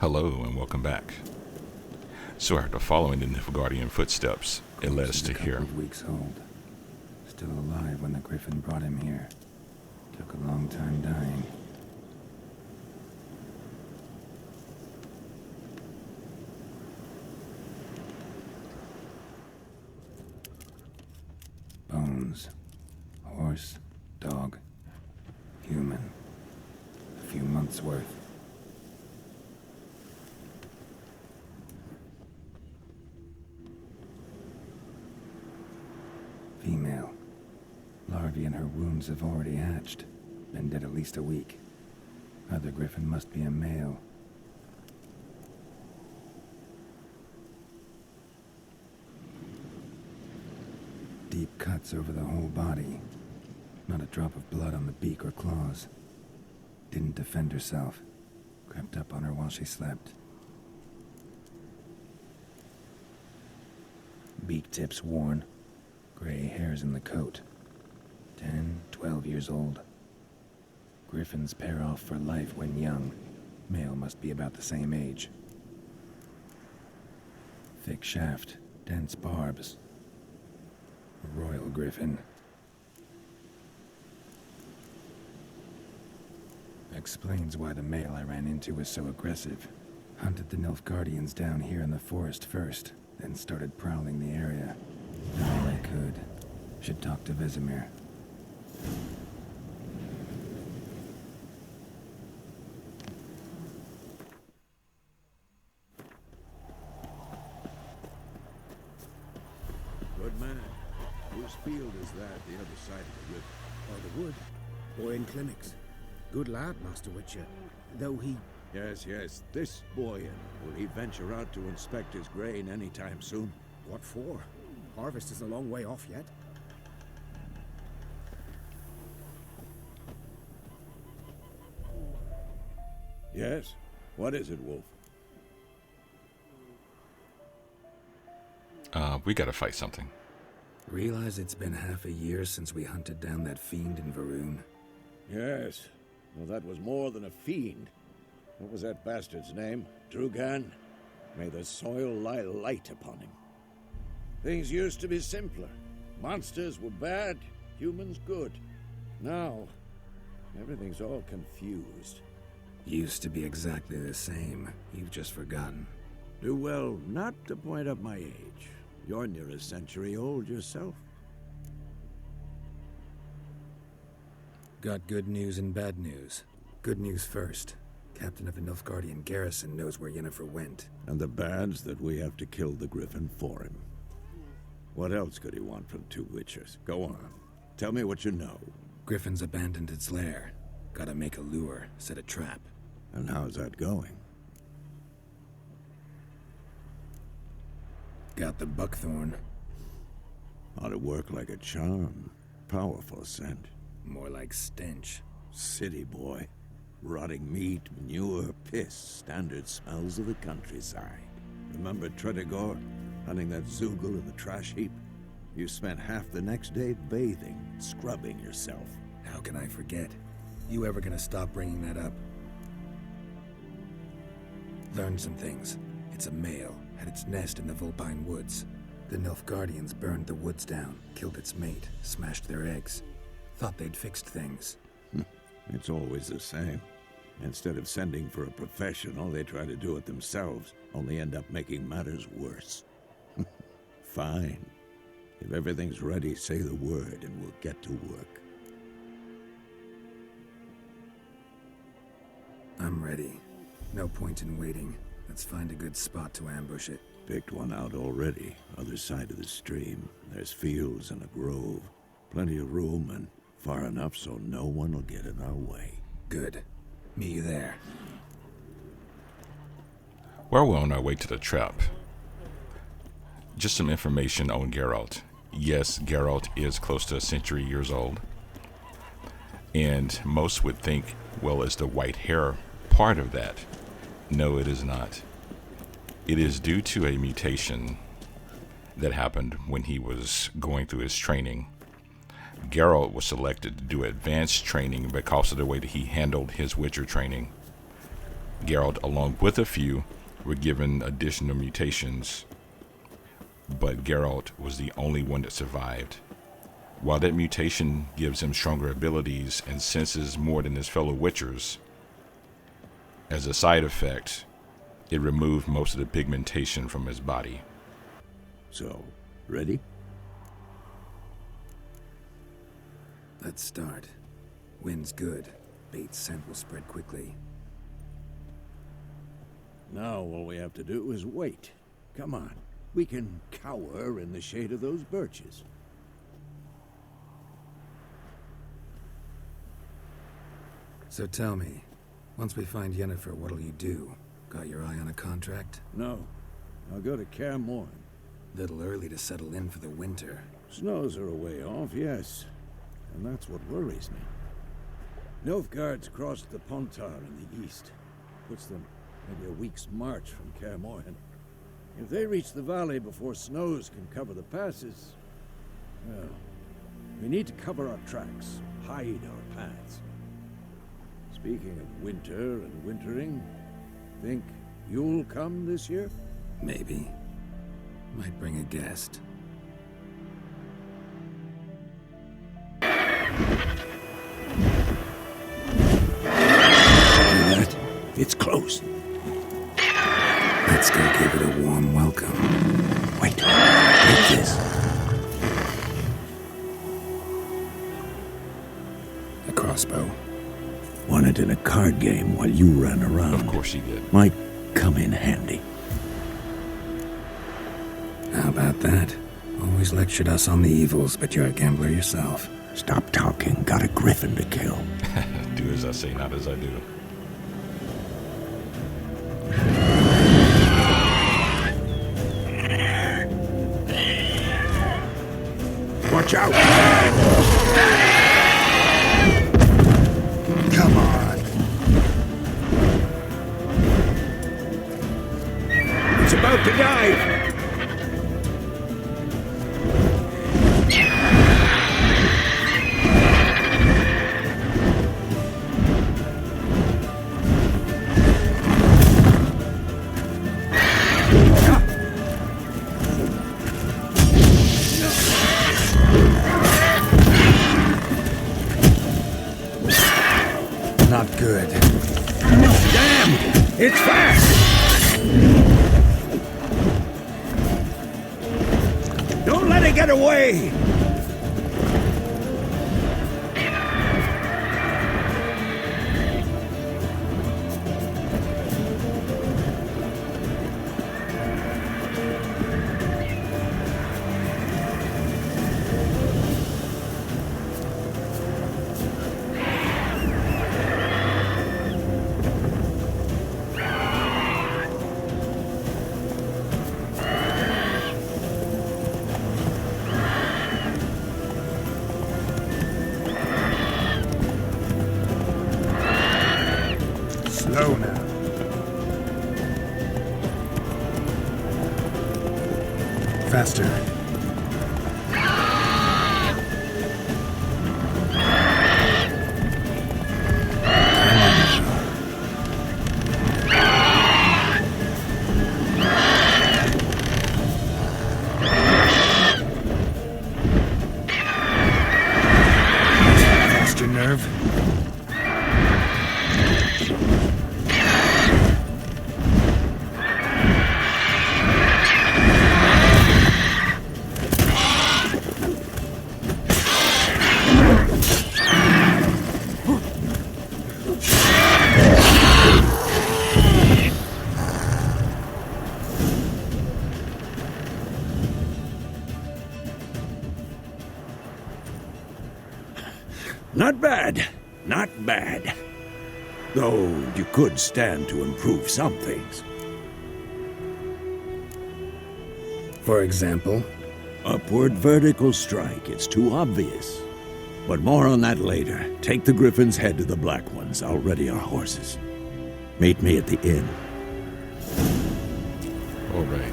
Hello and welcome back. So after following in the Nilfgaardian footsteps, it led us to here. A couple of weeks old. Still alive when the Griffon brought him here. Took a long time dying. Bones. Horse, dog, human. A few months worth. Female. Larvae in her wounds have already hatched. Been dead at least a week. Other Griffon must be a male. Deep cuts over the whole body. Not a drop of blood on the beak or claws. Didn't defend herself. Crept up on her while she slept. Beak tips worn. Gray hairs in the coat. 10, 12 years old. Griffins pair off for life when young. Male must be about the same age. Thick shaft, dense barbs. A royal Griffin. Explains why the male I ran into was so aggressive. Hunted the Nilfgaardians down here in the forest first, then started prowling the area. Done all I could. Should talk to Vesemir. Good man. Whose field is that, the other side of the river? By the wood. Boy in clinics. Good lad, Master Witcher. Though he... Yes, this boy. Will he venture out to inspect his grain any time soon? What for? Harvest is a long way off yet. Yes? What is it, Wolf? We gotta fight something. Realize it's been half a year since we hunted down that fiend in Varun. Yes. Well, that was more than a fiend. What was that bastard's name? Drugan? May the soil lie light upon him. Things used to be simpler. Monsters were bad, humans good. Now, everything's all confused. Used to be exactly the same. You've just forgotten. Do well not to point up my age. You're near a century old yourself. Got good news and bad news. Good news first. Captain of the Nilfgaardian garrison knows where Yennefer went. And the bad's that we have to kill the Griffon for him. What else could he want from two witchers? Go on. Tell me what you know. Griffin's abandoned its lair. Gotta make a lure, set a trap. And how's that going? Got the buckthorn. Ought to work like a charm. Powerful scent. More like stench. City boy. Rotting meat, manure, piss. Standard smells of the countryside. Remember Tredegor? Hunting that Zoogle in the trash heap? You spent half the next day bathing, scrubbing yourself. How can I forget? You ever gonna stop bringing that up? Learned some things. It's a male, had its nest in the Vulpine Woods. The Nilfgaardians burned the woods down, killed its mate, smashed their eggs. Thought they'd fixed things. It's always the same. Instead of sending for a professional, they try to do it themselves, only end up making matters worse. Fine. If everything's ready, say the word and we'll get to work. I'm ready. No point in waiting. Let's find a good spot to ambush it. Picked one out already, other side of the stream. There's fields and a grove. Plenty of room and far enough so no one will get in our way. Good. Meet you there. Well, we're on our way to the trap. Just some information on Geralt. Yes, Geralt is close to a century years old. And most would think, well, is the white hair part of that? No, it is not. It is due to a mutation that happened when he was going through his training. Geralt was selected to do advanced training because of the way that he handled his Witcher training. Geralt, along with a few, were given additional mutations, but Geralt was the only one that survived. While that mutation gives him stronger abilities and senses more than his fellow Witchers, as a side effect, it removed most of the pigmentation from his body. So, ready? Let's start. Wind's good. Bait's scent will spread quickly. Now all we have to do is wait. Come on. We can cower in the shade of those birches. So tell me, once we find Yennefer, what'll you do? Got your eye on a contract? No. I'll go to Kaer Morhen. Little early to settle in for the winter. Snows are a way off, yes. And that's what worries me. Nilfgaard's crossed the Pontar in the east. Puts them maybe a week's march from Kaer Morhen. If they reach the valley before snows can cover the passes, well, we need to cover our tracks, hide our paths. Speaking of winter and wintering, think you'll come this year? Maybe. Might bring a guest. That? It's close. Let's go give it a warm welcome. Wait. Take this. A crossbow. Won it in a card game while you ran around. Of course she did. Might come in handy. How about that? Always lectured us on the evils, but you're a gambler yourself. Stop talking. Got a griffin to kill. Do as I say, not as I do. Watch out! Come on. It's about to dive! Not good. Damn! It's fast! Don't let it get away! Slow now. Faster. Lost your nerve? Not bad. Not bad. Though you could stand to improve some things. For example? Upward vertical strike. It's too obvious. But more on that later. Take the Griffin's head to the Black Ones. I'll ready our horses. Meet me at the inn. All right.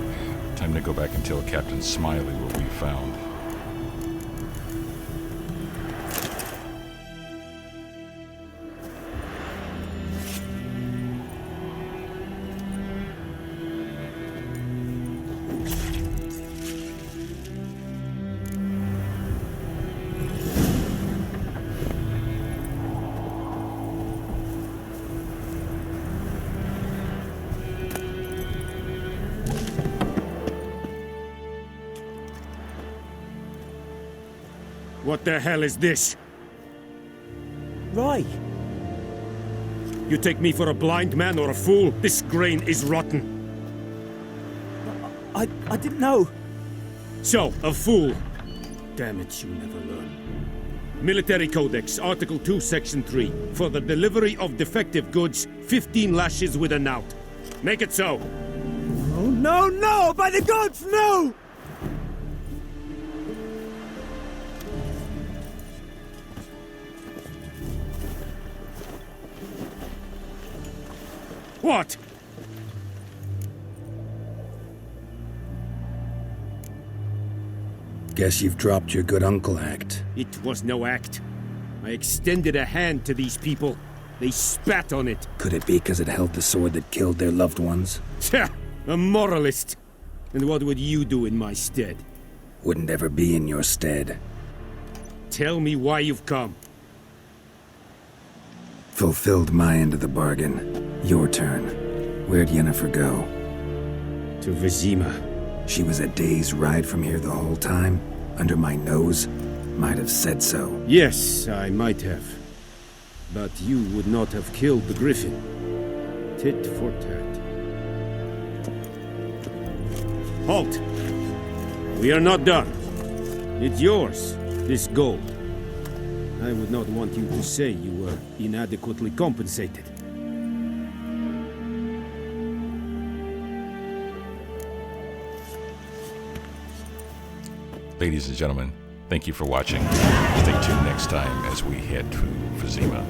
Time to go back and tell Captain Smiley what we found. What the hell is this? Right. You take me for a blind man or a fool? This grain is rotten. I didn't know. So, a fool. Damn it, you never learn. Military Codex, Article 2, Section 3. For the delivery of defective goods, 15 lashes with a knout. Make it so. Oh, no, no! By the gods, no! What? Guess you've dropped your good uncle act. It was no act. I extended a hand to these people. They spat on it. Could it be because it held the sword that killed their loved ones? Tch, a moralist. And what would you do in my stead? Wouldn't ever be in your stead. Tell me why you've come. Fulfilled my end of the bargain. Your turn. Where'd Yennefer go? To Vizima. She was a day's ride from here the whole time? Under my nose? Might have said so. Yes, I might have. But you would not have killed the Griffin. Tit for tat. Halt! We are not done. It's yours, this gold. I would not want you to say you were inadequately compensated. Ladies and gentlemen, thank you for watching. Stay tuned next time as we head to Vizima.